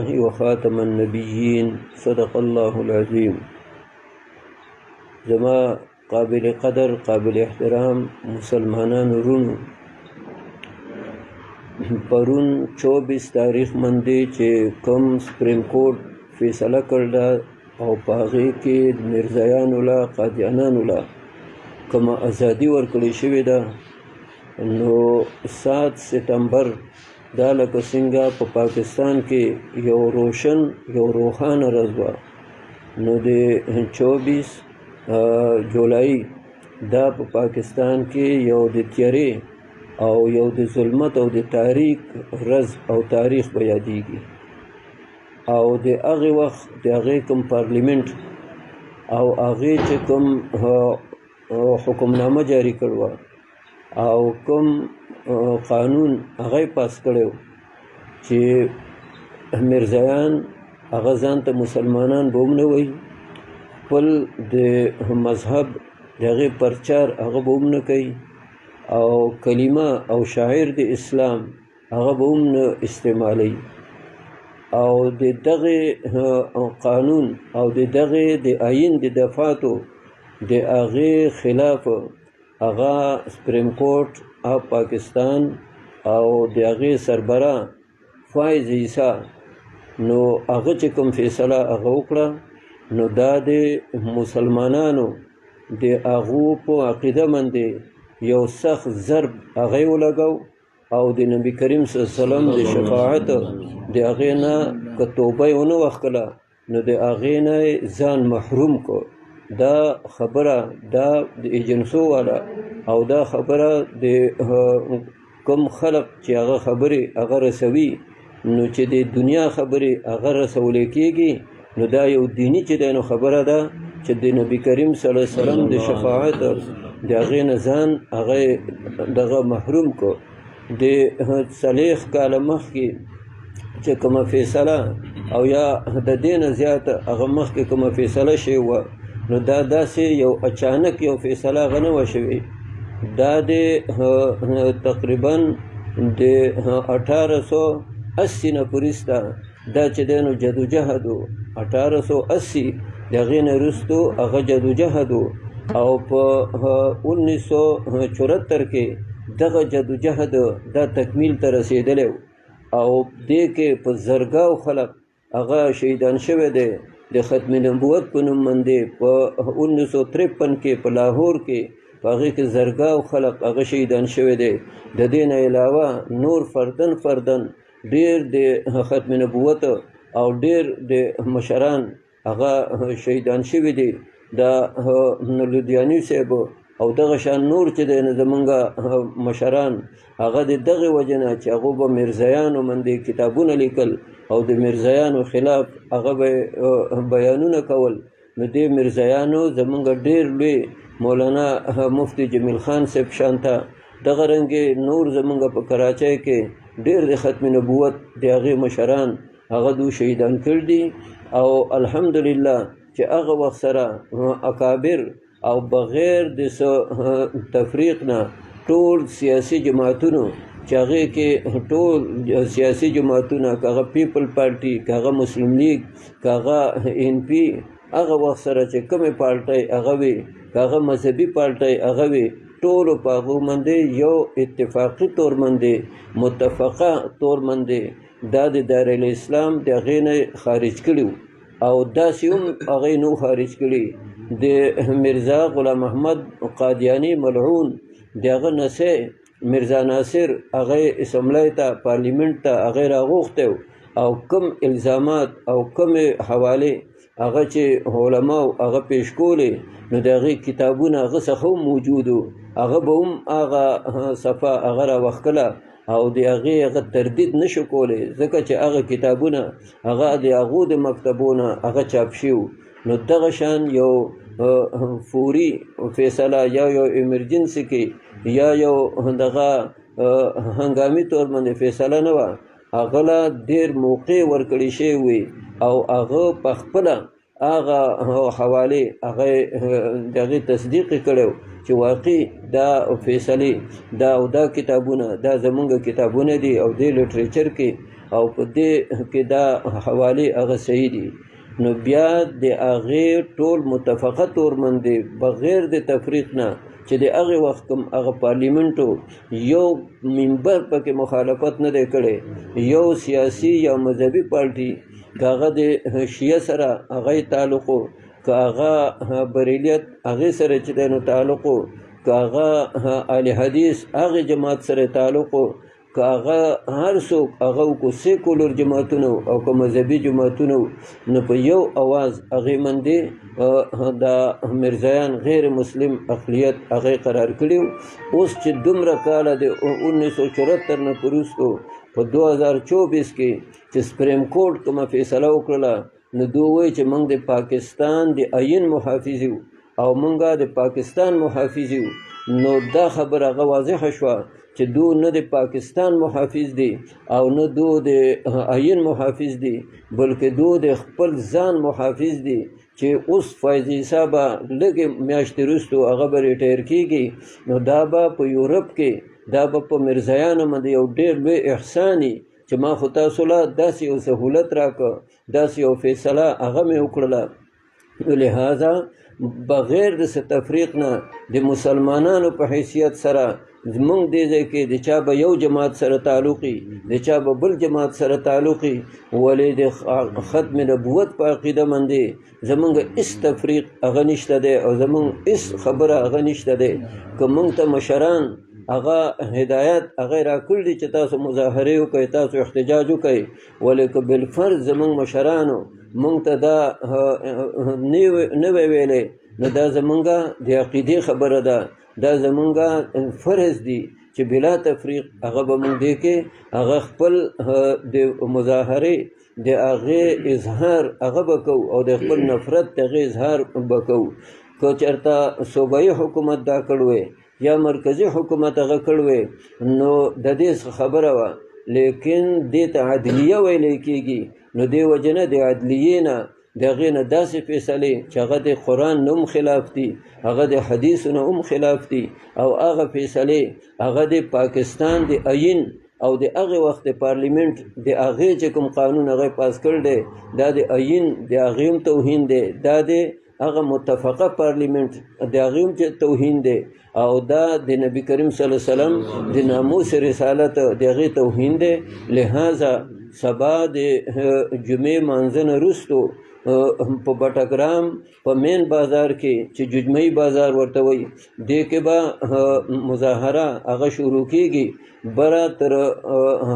وخاتم النبيين صدق الله العظيم. زما قابل قدر قابل احترام مسلمانان ورونو، پرون 24 تاریخ باندې چې کوم سپریم کورټ فیصله کړله او په هغې کې مرزایانو له قادیانانو له کومه ازادي ورکړې شوې ده، نو 7 سپتمبر دا لکه څنګه په پاکستان کې یو روشن یو روښانه ورځ وه، نو د 24 جولای دا په پاکستان کې یو د تیارې او یو د ظلمت او د تاریک ورځ او تاریخ به یادېږي. او د هغې وخت د هغې کوم پارلیمنټ او هغې چې کوم حکمنامه جاري کړې او کوم قانون هغه پاس کړی چې مرزایان هغه ځان ته مسلمانان به هم نه وایي، خپل د مذهب د هغې پرچار هغه به هم نه کوي، او کلمه او شاعر د اسلام هغه به هم نه استعمالوي. او د دغې قانون او د دغې د آیین د دفاتو د هغې خلاف هغه سپریم کورټ of پاکستان او د هغې سربراه فایز عیسی نو هغه چې کوم فیصله هغه وکړه، نو دا د مسلمانانو د هغو په عقیده باندې یو سخت ضرب هغه یې ولګو، او د نبي کریم صلی الله علیه وسلم د شفاعت د هغې نه که توبه یې ونه وکړه نو د هغې نه ځان محروم کو. دا خبره دا د ایجنسو والا او دا خبره د کوم خلق چې هغه خبرې هغه رسوي، نو چې د دنیا خبرې هغه رسولی کېږي، نو دا یو دینی چې دی نو خبره ده چې د نبي کریم صلی الله علیه وسلم د شفاعت د هغې نه ځان هغه دغه محروم کو. د 40 کاله مخکې چې کومه فیصله او یا د دې نه زیاته هغه مخکې کومه فیصله شوې وه، نو دا داسې یو اچانک یو فیصله هغه نه وه شوې. دا د تقریبا د 1880 نه پوریسته دا چې دی نو جدوجهد و. 1880 د هغې نه وروستو هغه جدوجهد و، او په 1974 کې دغه جدوجهد دا تکمیل ته رسېدلی و، او دې کې په زرګاو خلق هغه شهیدان شوی دی. د ختم نبوت په نوم باندې په 1953 کې په لاهور کې په هغې کې زرګاو خلق هغه شهیدان شوی دی. د دې نه علاوه نور فردن ډېر د ختم نبوت او ډېر د مشران هغه شهیدان شوي دي. دا لودیاني صاحب او دغه شان نور چې دی نه زمونږ مشران هغه د دغې وجې نه چې هغو به مرزایانو باندې کتابونه لیکل او د مرزایانو خلاف هغه به بیانونه کول، نو دې مرزایانو زمونږ ډېر لوی مولانا مفتی جمیل خان صاحب شانته دغه رنګې نور زمونږ په کراچۍ کې ډېر د ختم نبوت د هغې مشران هغه دو شهیدان کړي دي. او الحمدلله چې هغه وخت سره اکابر او بغیر د تفریق نه ټول سیاسي جماعتونو چې هغې کې ټول سیاسي جماعتونه که هغه پیپل پارټي که هغه مسلم لیگ که هغه NP هغه وخت سره چې کومې پارټۍ هغه وي که هغه مذهبي پارټۍ هغه وي، ټولو په هغو باندې یو اتفاقي طور باندې متفقه طور باندې دا د دارالاسلام د هغې نه خارج کړي وو، او داسې هم هغې نو خارج کړي. د مرزا غلام احمد قادیاني ملعون د هغه نسۍ مرزا ناصر هغه اسمبلی ته پارلیمنټ ته هغه راغوښتی، او کوم الزامات او کوم حوالې هغه چې علماو هغه پیش کولې، نو د هغې کتابونه هغه څخه هم موجود و، هغه به هم هغه صفحه هغه راوښکله او د هغې هغه تردید نشو کولی، ځکه چې هغه کتابونه هغه د هغو د مکتبونه هغه چاپ شوي. نو دغه شان یو فوري فیصله یا یو ایمرجنسي کې یا یو دغه هنګامي طور باندې فیصله نه وه، هغه له ډېر موقع ورکړی شوی وي، او هغه په خپله هغه حوالې هغه د هغې تصدیق یې کړی چې واقعي دا فیصلې دا او دا کتابونه دا زمونږ کتابونه دي، او دې لټریچر کې او په دې کې دا حوالې هغه صحیح دي، نو بیا د هغې ټول متفقه تور باندې بغیر د تفریق نه چې د هغې وخت کوم هغه پارلیمنټو یو ممبر پکې مخالفت نه دی کړی، یو سیاسي یا مذهبي پارټي که هغه د شیعه سره هغه تعلق و، که هغه بریلیت هغې سره چې دی نو تعلق و، که هغه اهل حدیث هغې جماعت سره تعلق و، که هغه هر څوک هغه کو سیکولر جماعتونه او که مذهبي جماعتونه، نو په یو اواز هغې باندې دا مرزایان غیر مسلم اقلیت هغې قرار کړي. اوس چې دومره کاله د 1974 نه وروستو په 2024 کې چې سپریم کورټ کومه فیصله وکړله، نو دوی وایي چې موږ د پاکستان د آئین محافظ یو او موږ د پاکستان محافظ یو. نو دا خبره هغه واضحه شوه چې دو نه د پاکستان محافظ دي او نه دو د آئین محافظ دي، بلکې دو د خپل ځان محافظ دي چې اوس فیض عیسی به لږې میاشتې وروستو هغه به ریټایر کېږي. نو دا به په یورپ کې دا به په مرزایانو باندې یو ډېر لوی احسان وي چې ما خو تاسو له داسې یو سهولت راکړه، داسې یو فیصله هغه مې وکړله. لہذا بغیر د تفریق نه د مسلمانانو په حیثیت سره زمونږ دې ځای کې د چا به یو جماعت سره تعلقي، د چا به بل جماعت سره تعلقي، ولې د ختم نبوت په عقیده باندې زمونږ هېڅ تفریق هغه نشته دی او زمونږ هېڅ خبره هغه نشته دی. که مونږ ته مشران هغه هدایت هغه راکړي دي چې تاسو مظاهرې وکړئ، تاسو احتجاج وکړئ، ولې که بالفرض زمونږ مشرانو مونږ ته دا نه وی ویلې، نو دا زمونږه د عقیدې خبره ده، دا زمونږه فرض دي چې بلا تفریق هغه به مونږ دی کې هغه خپل د مظاهرې د هغې اظهار هغه به کوو او د خپل نفرت د هغې اظهار به کوو. که چېرته صوبایي حکومت دا کړی یا مرکزی حکومت هغه کړی نو د دې خبره وه، لیکن دې ته عدلیه ویلی کېږي. نو دې وجه نه د عدلیې نه د هغې نه داسې فیصلې چې هغه د قرآن نه هم خلاف دي، هغه د حدیثو نه هم خلاف دي، او هغه فیصلې هغه د پاکستان د آئین او د هغې وخت د پارلیمنټ د هغې چې کوم قانون هغه پاس کړ دی، دا د آئین د هغې هم توهین دی، دا د هغه متفقه پارلیمنټ د هغې هم چې توهین دی، او دا د نبی کریم صلی الله علیه وسلم د ناموس رسالت د هغې توهین دی. لہذا سبا د جمعې مانځه نه وروستو په بټګرام په مین بازار کې چې جمعې بازار ورته وایي، دې کې به مظاهره هغه شروع کېږي بره تر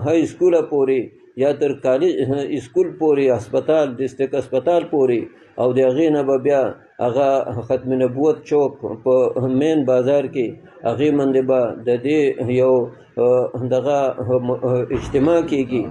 های سکوله پورې یا تر کالج اسکول پورې، هسپتال ډسټرک هسپتال پورې، او د هغې نه به بیا هغه ختم نبوت چوک په مین بازار کې هغې باندې به د دې یو دغه اجتماع کېږي،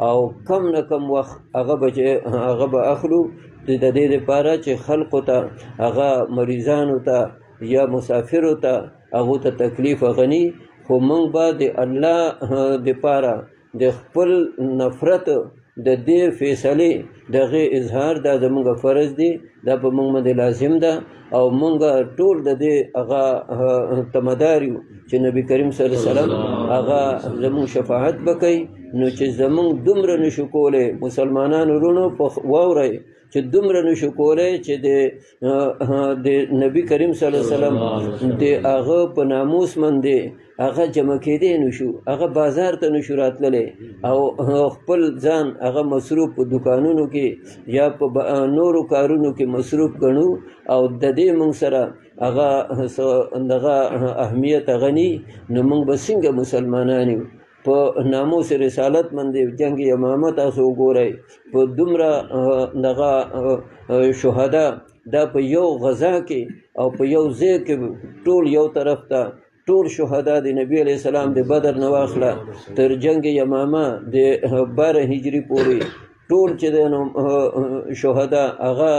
او کم نه کم وخت هغه به اخلو د دې لپاره چې خلقو ته هغه مریضانو ته یا مسافرو ته هغو ته تکلیف غني. خو موږ به د الله دپاره د خپل نفرت د دې فیصلې د هغې اظهار دا زموږ فرض دی، دا په موږ باندې لازم ده، او موږ ټول د دې هغه تمدار یو چې نبی کریم صلی الله علیه وسلم هغه زموږ شفاعت به کوي. نو چې زموږ دومره نشو کولی مسلمانانو ورونو په واورئ چې دومره نشو کولی چې د نبی کریم صلی الله علیه وسلم د هغه په ناموس باندې هغه جمع کېدی نشو، هغه بازار ته نشو راتللی، او خپل ځان هغه مصروف په دکانونو کې یا په نورو کارونو کې مصروف ګڼو، او د دې موږ سره هغه دغه اهمیت هغه نی. نو موږ به څنګه مسلمانان یو؟ په ناموس رسالت باندې جنگ یمامه تاسو وګورئ، په دومره دغه شهدا دا په یو غزا کې او په یو ځای کې ټول یو طرف ته ټول شهدا د نبی علیہ السلام د بدر نه واخله تر جنگ یمامه د 12 هجری پورې ټول چې د شهدا هغه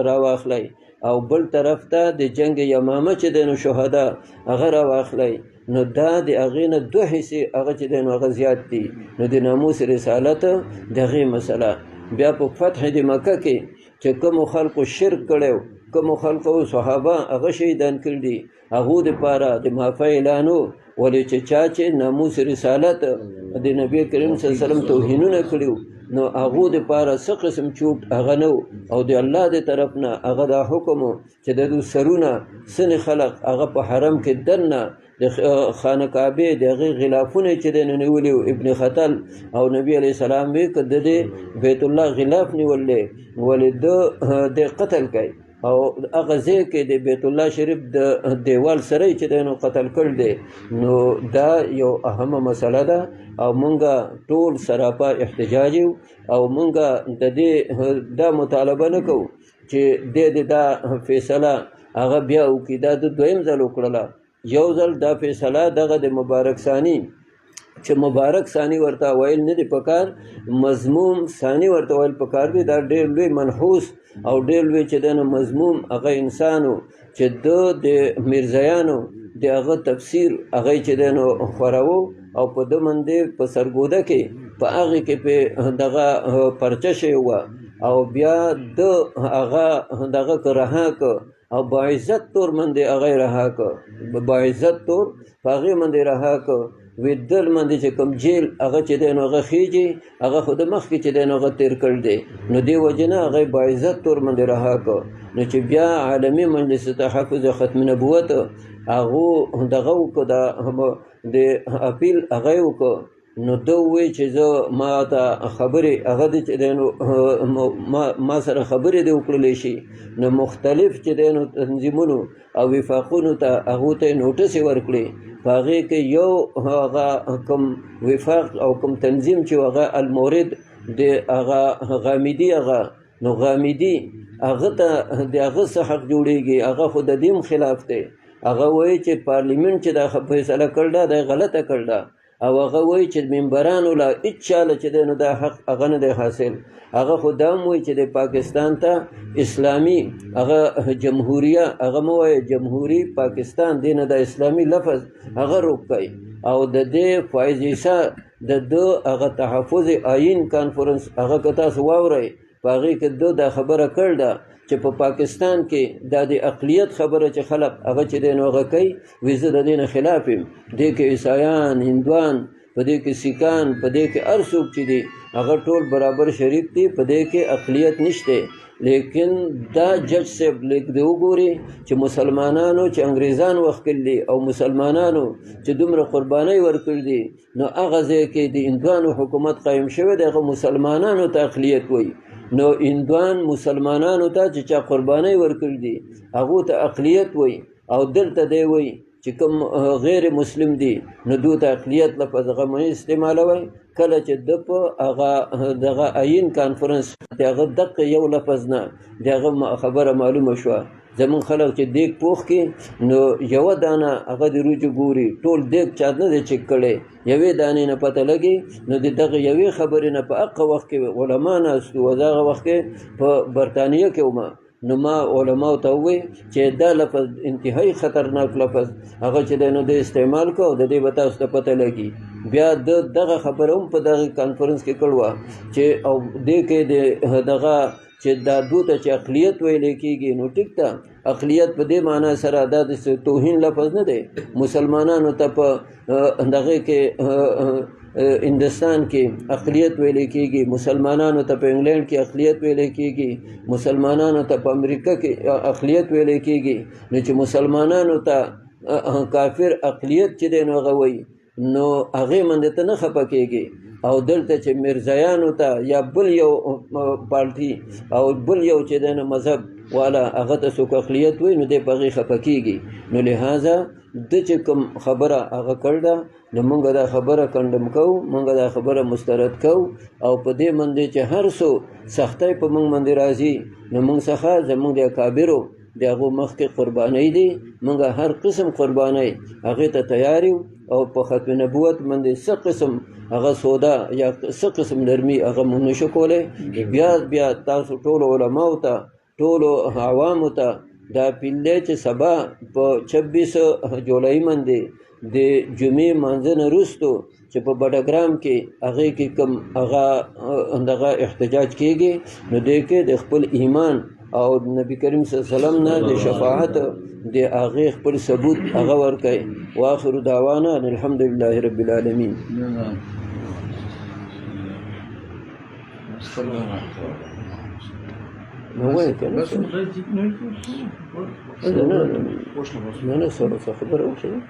راواخلی، او بل طرف ته د جنگ یمامه چې د شهدا هغه راواخلی. نو دا د هغې نه 2 حصې هغه چې دی نو هغه زیات دي. نو د ناموس رسالت د هغې مسله بیا په فتح د مکه کې چې کومو خلقو شرک کړی کومو خلقو صحابه هغه شهیدان کړي دي هغو دپاره د معافی اعلانو ولې چې چا چې ناموس رسالت د نبی کریم صلی الله علیه وسلم توهینونه کړي نو هغو دپاره څه قسم چوټ هغه نه او د الله د طرف نه هغه دا حکم چې د دوی سرونه ځینې خلق هغه په حرم کې دننه د خانه کعبې د هغې غلافونه چې دی نیولي ابن خطل او نبي علیه السلام وی که د دې بیت الله غلاف نیولی ولې د قتل کوي او هغه ځای کې د بیت الله شریف د دیوال سره چې دی نو قتل کړ دی نو دا یو اهمه مسله ده او مونږه ټول سراپا احتجاج او مونږه د دې دا مطالبه نه کوو چې دا فیصله هغه بیا وکړي دا د دویم ځل وکړله یو ځل دا فیصله دغه د مبارک ثاني چې مبارک ثاني ورته ویل نه دی پکار مضموم ثاني ورته ویل پکار دی دا ډېر لوی منحوس او ډېر لوی چې دی نو مضموم هغه انسانو چې د میرزایانو د هغه تفسیر هغه چې دی نو خوراوه او په ده باندې په سرګوده کې په هغې کې په دغه پرچه شوی وه او بیا د هغه دغه که رها که او باعزت طور باندې هغه رها که باعزت طور په هغې باندې رها که ویدل باندې چې کوم جیل هغه چې دی نو هغه خیجي هغه خو د مخکې چې دی نو هغه تیر کړ دی نو دې وجې نه هغه باعزت طور باندې رها که نو چې بیا عالمي مجلس تحفظ ختم نبوت هغو دغه وکړه د اپیل هغه یې وکړه نو ده ووایي چې زه ما ته خبرې هغه دی چې دی نو ما سره خبرې دی وکړلی شي نو مختلف چې دی نو تنظیمونو او وفاقونو ته هغو ته یې نوټسې ورکړې په هغې کې یو هغه کوم وفاق او کوم تنظیم چې هغه المورد د هغه غامدي هغه نو غامدي هغه ته د هغه څه حق جوړېږي هغه خو د دې خلاف دی هغه وایي چې پارلیمنت چې دا فیصله کړ دا غلطه کړ ده او هغه وایي چې ممبرانو له هېڅ چاله چې دی نو دا حق هغه نه دی حاصل هغه خو دا هم وایي چې د پاکستان ته اسلامي هغه جمهوریه هغه مه وایه جمهوري پاکستان دی نه د اسلامي لفظ هغه روک کوي او د دې فایض عیسی د ده هغه تحفظ آیین کانفرنس هغه که تاسو واورئ په هغې کې ده دا خبره کړ ده چې په پاکستان کې دا د اقلیت خبره چې خلق هغه چې دی نو هغه کوي وایي زه د دې نه خلاف یم دې کې عیسایان هندوان په دې کې سیکان په دې کې هر څوک چې دی هغه ټول برابر شریک دي په دې کې اقلیت نشته لیکن دا جج صاحب لیک دی وګوري چې مسلمانانو چې انګریزان وخت کړي او مسلمانانو چې دومره قربانۍ ورکړي دي نو هغه ځای کې د هندوانو حکومت قایم شوی دی هغه مسلمانانو ته اقلیت وایي نو هندوان مسلمانانو ته چې چا قربانۍ ورکړي دي هغو ته اقلیت وایي او دلته دی وایي چې کوم غیر مسلم دي نو دو ته اقلیت لفظ هغه مه استعمالوئ کله چې ده په هغه دغه آیین کانفرنس د هغه دقه یو لفظ نه د هغه خبره معلومه شوه زمون خلک چې دیګ پوخ کې نو یوه دانه هغه د روجو ګوري ټول دیګ چا نه دی چک کړی یوې دانې نه پته لګي نو د دغه یوې خبرې نه په هغه وخت کې علما ناست وو دغه وخت کې په برطانیه کې ومه نو ما علماو ته ووی چې دا لفظ انتهایی خطرناک لفظ هغه چې دی نو د استعمال کو د دې به تاسو ته پته لګي بیا دغه خبره هم په دغه کانفرنس کې کړوه چې او دې کې د دغه چې دا دو ته چې اقلیت ویلی کېږي نو ټیک ده اقلیت په دې معنا سره دا د توهین لفظ نه دی مسلمانانو ته په دغه کې هندوستان کې اقلیت ویلې کېږي مسلمانانو ته په انګلینډ کې اقلیت ویلې کېږي مسلمانانو ته په امریکا کې اقلیت ویلې کېږي نو چې مسلمانانو ته کافر اقلیت چې دی نو هغه وایي نو هغې باندې ته نه خفه کېږي او دلته چې مرزایانو ته یا بل یو پارټي او بل یو چې دی نو مذهب والا هغه ته څوک اقلیت وایي نو دی په هغې خفه کېږي نو لہذا د چې کوم خبره هغه کړ ده نو مونږ دا خبره کندم کوو مونږ دا خبره مسترد کوو او په دې باندې چې هر څو سختۍ په مونږ باندې راځي نو مونږ څخه زمونږ د اکابرو د هغو مخکې قربانۍ دي مونږ هر قسم قربانۍ هغې ته تیار یو او په ختم نبوت باندې څه قسم هغه سودا یا څه قسم نرمي هغه مونږ نشو کولی بیا تاسو ټولو علماو ته ټولو عوامو ته دا پیل دی چې سبا په 26 جولای باندې د جمعې مانځه نه وروستو چې په بډګرام کې هغې کې کوم هغه دغه احتجاج کېږي نو دې کې د خپل ایمان او نبی کریم صلی الله علیه وسلم نه د شفاعت د هغې خپل ثبوت هغه ورکوي. واخر دعوانا ان الحمد لله رب العالمین. نو وایي که نه سره څه خبره وشوه